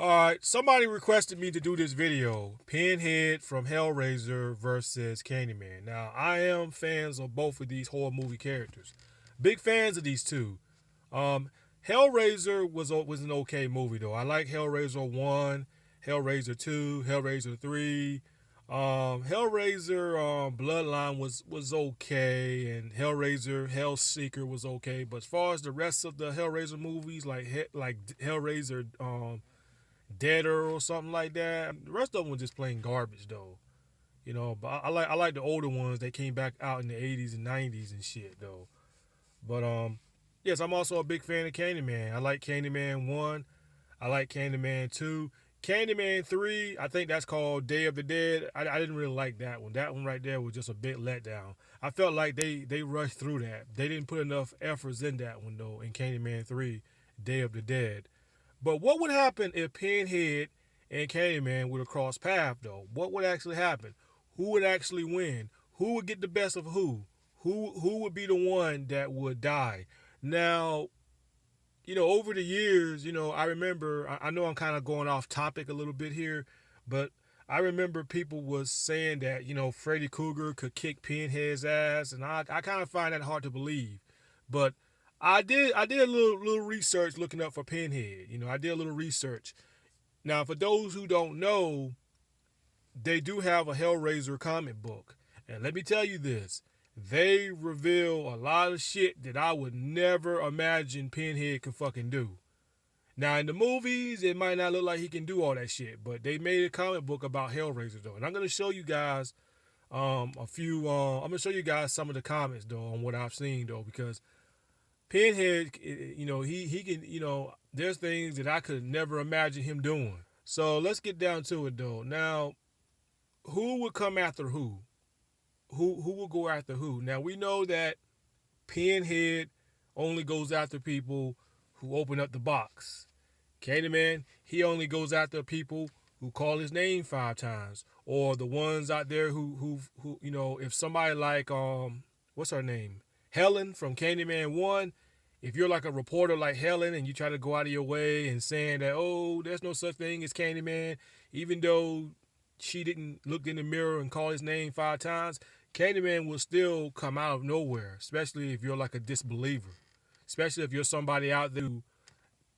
Alright, somebody requested me to do this video, Pinhead from Hellraiser versus Candyman. Now, I am fans of both of these horror movie characters. Big fans of these two. Hellraiser was an okay movie though. I like Hellraiser 1, Hellraiser 2, Hellraiser 3. Hellraiser Bloodline was okay, and Hellraiser Hellseeker was okay. But as far as the rest of the Hellraiser movies, like Hellraiser Deader or something like that. The rest of them was just plain garbage though. But I like the older ones that came back out in the 80s and 90s and shit though. But yes, I'm also a big fan of Candyman. I like Candyman 1. I like Candyman 2. Candyman 3, I think that's called Day of the Dead. I didn't really like that one. That one right there was just a bit let down. I felt like they rushed through that. They didn't put enough efforts in that one though, in Candyman 3, Day of the Dead. But what would happen if Pinhead and Candyman would have crossed paths, though? What would actually happen? Who would actually win? Who would get the best of who? Who would be the one that would die? Now, over the years, I remember, I know I'm kind of going off topic a little bit here, but I remember people was saying that, Freddy Krueger could kick Pinhead's ass, and I kind of find that hard to believe. But I did a little research looking up for Pinhead. I did a little research. Now, for those who don't know, they do have a Hellraiser comic book. And let me tell you this. They reveal a lot of shit that I would never imagine Pinhead can fucking do. Now, in the movies, it might not look like he can do all that shit, but they made a comic book about Hellraiser, though. And I'm going to show you guys I'm going to show you guys some of the comments, though, on what I've seen, though, because Pinhead, he can, there's things that I could never imagine him doing. So let's get down to it though. Now, who would come after who? Who will go after who? Now we know that Pinhead only goes after people who open up the box. Candyman, he only goes after people who call his name 5 times, or the ones out there who if somebody like what's her name? Helen from Candyman 1, if you're like a reporter like Helen and you try to go out of your way and saying that, oh, there's no such thing as Candyman, even though she didn't look in the mirror and call his name 5 times, Candyman will still come out of nowhere, especially if you're like a disbeliever. Especially if you're somebody out there who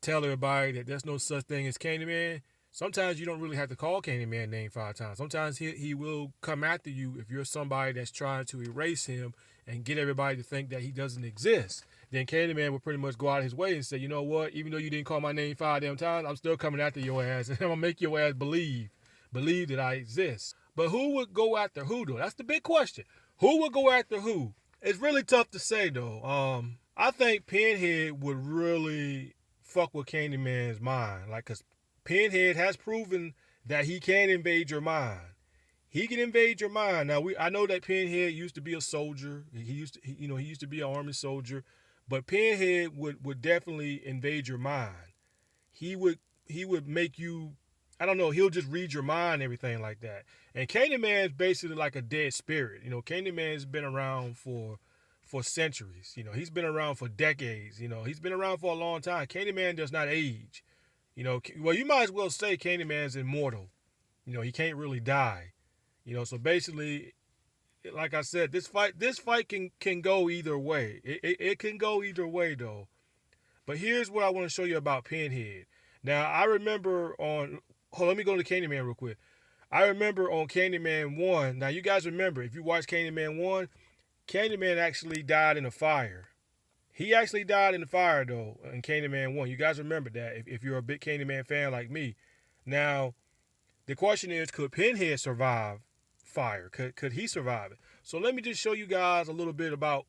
tell everybody that there's no such thing as Candyman. Sometimes you don't really have to call Candyman name 5 times. Sometimes he will come after you if you're somebody that's trying to erase him and get everybody to think that he doesn't exist. Then Candyman will pretty much go out of his way and say, you know what, even though you didn't call my name 5 damn times, I'm still coming after your ass, and I'm going to make your ass believe that I exist. But who would go after who, though? That's the big question. Who would go after who? It's really tough to say, though. I think Pinhead would really fuck with Candyman's mind. Because Pinhead has proven that he can invade your mind. He can invade your mind. Now I know that Pinhead used to be a soldier. He used to be an army soldier, but Pinhead would definitely invade your mind. He would make you, I don't know, he'll just read your mind and everything like that. And Candyman's basically like a dead spirit. Candyman's been around for centuries. He's been around for decades. He's been around for a long time. Candyman does not age. Well, you might as well say Candyman's immortal. He can't really die. So basically, like I said, this fight can go either way. It can go either way though. But here's what I want to show you about Pinhead. Now I remember let me go to Candyman real quick. I remember on Candyman 1. Now you guys remember, if you watch Candyman 1, Candyman actually died in a fire. He actually died in the fire, though, in Candyman 1. You guys remember that if you're a big Candyman fan like me. Now, the question is, could Pinhead survive fire? Could he survive it? So let me just show you guys a little bit about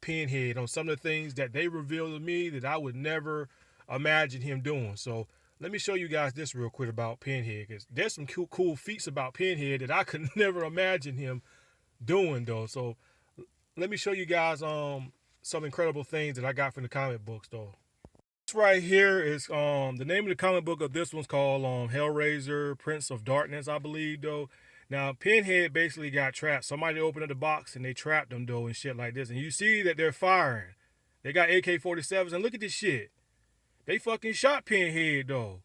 Pinhead on some of the things that they revealed to me that I would never imagine him doing. So let me show you guys this real quick about Pinhead, because there's some cool feats about Pinhead that I could never imagine him doing, though. So let me show you guys some incredible things that I got from the comic books, though. This right here is the name of the comic book of this one's called Hellraiser, Prince of Darkness, I believe, though. Now, Pinhead basically got trapped. Somebody opened up the box and they trapped him, though, and shit like this. And you see that they're firing. They got AK-47s, and look at this shit. They fucking shot Pinhead, though.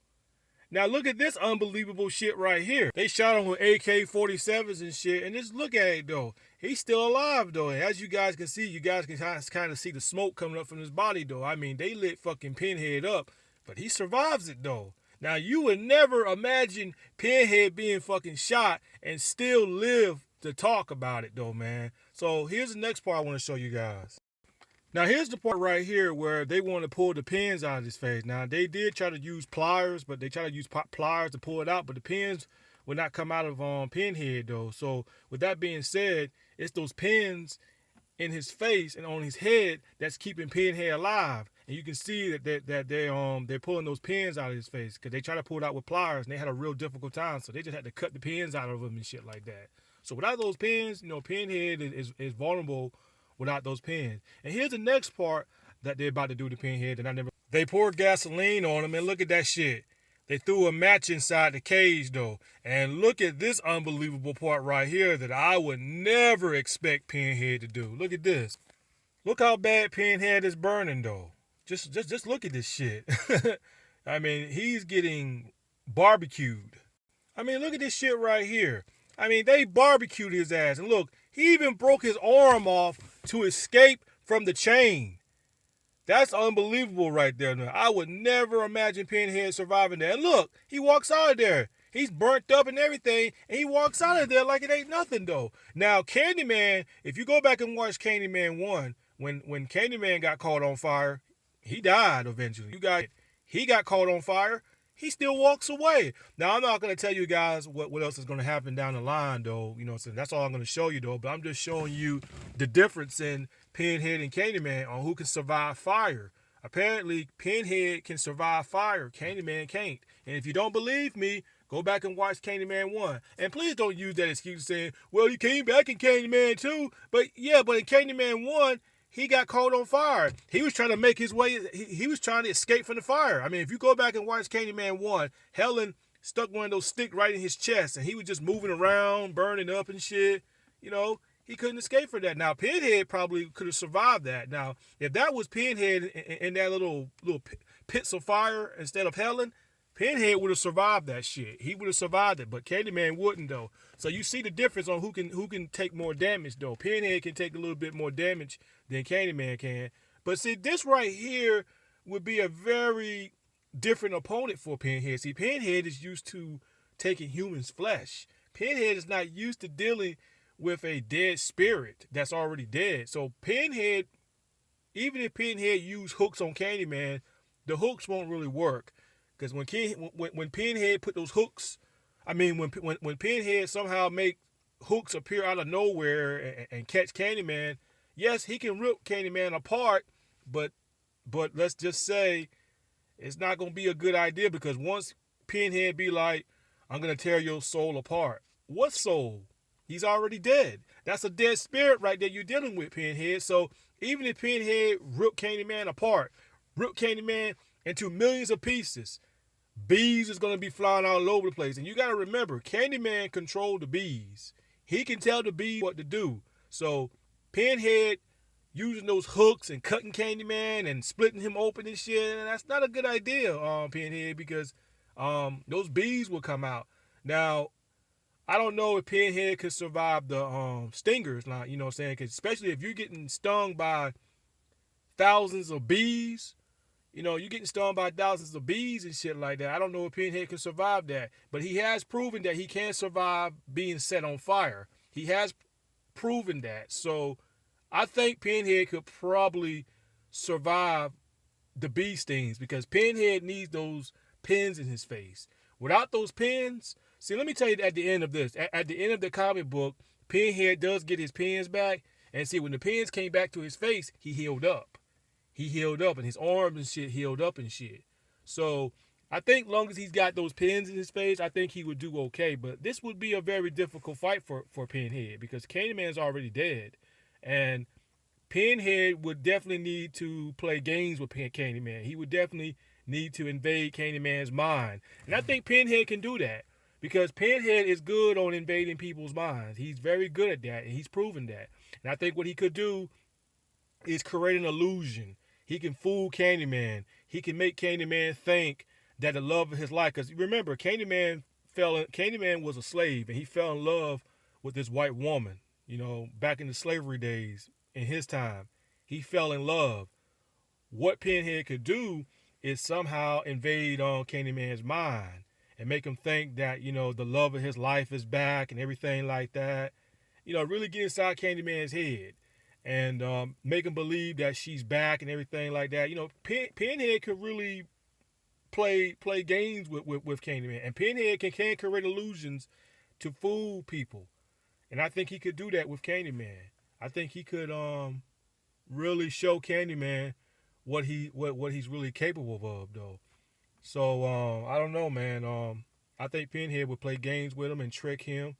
Now look at this unbelievable shit right here. They shot him with AK-47s and shit, and just look at it though. He's still alive though. And as you guys can see, you guys can kind of see the smoke coming up from his body though. I mean, they lit fucking Pinhead up, but he survives it though. Now you would never imagine Pinhead being fucking shot and still live to talk about it though, man. So here's the next part I want to show you guys. Now here's the part right here where they want to pull the pins out of his face. Now they did try to use pliers, but they try to use pliers to pull it out, but the pins would not come out of Pinhead though. So with that being said, it's those pins in his face and on his head that's keeping Pinhead alive. And you can see that they're pulling those pins out of his face because they try to pull it out with pliers and they had a real difficult time. So they just had to cut the pins out of him and shit like that. So without those pins, Pinhead is vulnerable without those pins. And here's the next part that they're about to do to Pinhead that I never. They poured gasoline on him and look at that shit. They threw a match inside the cage though. And look at this unbelievable part right here that I would never expect Pinhead to do. Look at this. Look how bad Pinhead is burning though. Just look at this shit. I mean, he's getting barbecued. I mean, look at this shit right here. I mean, they barbecued his ass. And look, he even broke his arm off to escape from the chain. That's unbelievable right there. Now, I would never imagine Pinhead surviving that. And look, he walks out of there. He's burnt up and everything, and he walks out of there like it ain't nothing, though. Now, Candyman, if you go back and watch Candyman 1, when Candyman got caught on fire, he died eventually. He got caught on fire. He still walks away. Now, I'm not going to tell you guys what else is going to happen down the line, though. So that's all I'm going to show you, though. But I'm just showing you the difference in Pinhead and Candyman on who can survive fire. Apparently, Pinhead can survive fire. Candyman can't. And if you don't believe me, go back and watch Candyman 1. And please don't use that excuse saying, well, he came back in Candyman 2. But in Candyman 1, he got caught on fire. He was trying to make his way. He was trying to escape from the fire. I mean, if you go back and watch Candyman 1, Helen stuck one of those sticks right in his chest, and he was just moving around, burning up and shit. He couldn't escape from that. Now, Pinhead probably could have survived that. Now, if that was Pinhead in that little pits of fire instead of Helen, Pinhead would have survived that shit. He would have survived it, but Candyman wouldn't though. So you see the difference on who can take more damage though. Pinhead can take a little bit more damage than Candyman can. But see, this right here would be a very different opponent for Pinhead. See, Pinhead is used to taking humans' flesh. Pinhead is not used to dealing with a dead spirit that's already dead. So Pinhead, even if Pinhead used hooks on Candyman, the hooks won't really work. Because when Pinhead put those hooks, when Pinhead somehow make hooks appear out of nowhere and catch Candyman, yes, he can rip Candyman apart, but let's just say it's not going to be a good idea because once Pinhead be like, I'm going to tear your soul apart. What soul? He's already dead. That's a dead spirit right there you're dealing with, Pinhead. So even if Pinhead rip Candyman apart, rip Candyman into millions of pieces, bees is going to be flying all over the place. And you got to remember, Candyman controlled the bees. He can tell the bees what to do. So Pinhead using those hooks and cutting Candyman and splitting him open and shit, and that's not a good idea, Pinhead, because those bees will come out. Now, I don't know if Pinhead could survive the stingers, like, you know what I'm saying? 'Cause especially if you're getting stung by thousands of bees, you're getting stung by thousands of bees and shit like that. I don't know if Pinhead can survive that. But he has proven that he can survive being set on fire. He has proven that. So I think Pinhead could probably survive the bee stings because Pinhead needs those pins in his face. Without those pins, see, let me tell you at the end of this. At the end of the comic book, Pinhead does get his pins back. And see, when the pins came back to his face, he healed up. He healed up and his arms and shit healed up and shit. So I think long as he's got those pins in his face, I think he would do okay. But this would be a very difficult fight for Pinhead because Candyman's already dead. And Pinhead would definitely need to play games with Candyman. He would definitely need to invade Candyman's mind. And I think Pinhead can do that because Pinhead is good on invading people's minds. He's very good at that, and he's proven that. And I think what he could do is create an illusion. He can fool Candyman. He can make Candyman think that the love of his life. Because remember, Candyman was a slave, and he fell in love with this white woman. You know, back in the slavery days, in his time, he fell in love. What Pinhead could do is somehow invade on Candyman's mind and make him think that the love of his life is back and everything like that. Really get inside Candyman's head and make him believe that she's back and everything like that. Pinhead could really play games with Candyman, and Pinhead can create illusions to fool people, and I think he could do that with Candyman. I think he could really show Candyman what he's really capable of though. So I don't know, man. I think Pinhead would play games with him and trick him.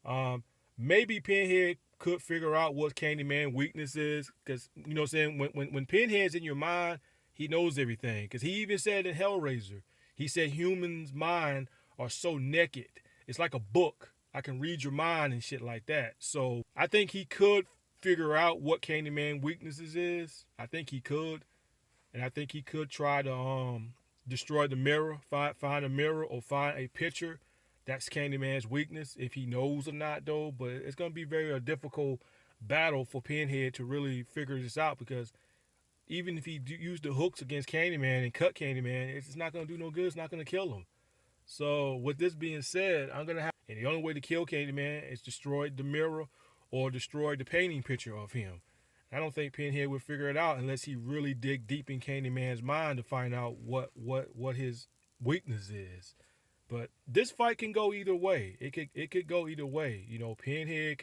Um, Maybe Pinhead could figure out what Candyman weakness is, because what I'm saying, when Pinhead's in your mind, he knows everything. Because he even said in Hellraiser, he said humans' mind are so naked. It's like a book. I can read your mind and shit like that. So I think he could figure out what Candyman weaknesses is. I think he could. And I think he could try to destroy the mirror, find a mirror or find a picture that's Candyman's weakness, if he knows or not though. But it's gonna be very a difficult battle for Pinhead to really figure this out, because even if he used the hooks against Candyman and cut Candyman, it's not gonna do no good. It's not gonna kill him. So with this being said, and the only way to kill Candyman is destroy the mirror or destroy the painting picture of him. I don't think Pinhead would figure it out unless he really dig deep in Candyman's mind to find out what his weakness is. But this fight can go either way. It could go either way. Pinhead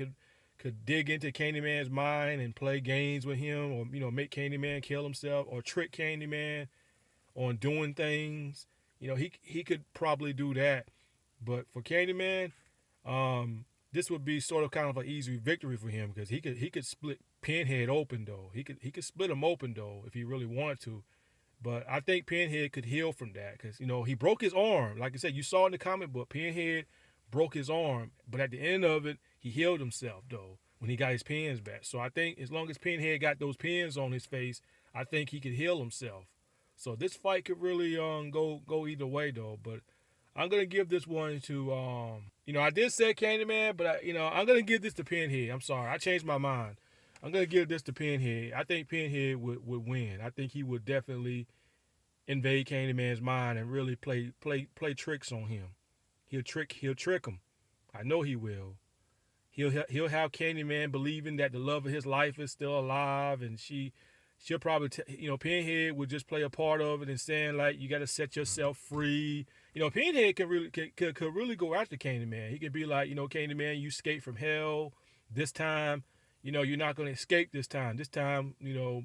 could dig into Candyman's mind and play games with him, or make Candyman kill himself, or trick Candyman on doing things. He could probably do that. But for Candyman, this would be sort of kind of an easy victory for him, because he could split Pinhead open though. He could split him open though if he really wanted to. But I think Pinhead could heal from that, because he broke his arm. Like I said, you saw in the comic book, Pinhead broke his arm, but at the end of it, he healed himself though when he got his pins back. So I think as long as Pinhead got those pins on his face, I think he could heal himself. So this fight could really go either way though. But I'm gonna give this one to I did say Candyman, but I'm gonna give this to Pinhead. I'm sorry, I changed my mind. I'm gonna give this to Pinhead. I think Pinhead would win. I think he would definitely invade Candyman's mind and really play tricks on him. He'll trick him. I know he will. He'll have Candyman believing that the love of his life is still alive, and she'll probably Pinhead would just play a part of it and saying like, you got to set yourself free. Pinhead could really go after Candyman. He could be like, Candyman, you escaped from hell this time. You're not going to escape this time. This time, you know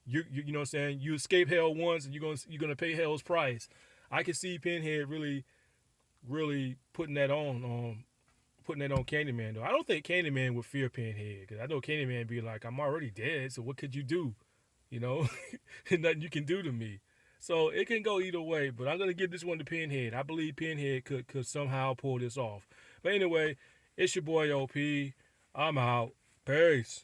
what I'm saying, you escape hell once, and you're gonna pay hell's price. I can see Pinhead really putting that on Candyman though. I don't think Candyman would fear Pinhead, because I know Candyman be like, I'm already dead, so what could you do? Nothing you can do to me. So it can go either way, but I'm gonna give this one to Pinhead. I believe Pinhead could somehow pull this off. But anyway, it's your boy OP. I'm out. Peace.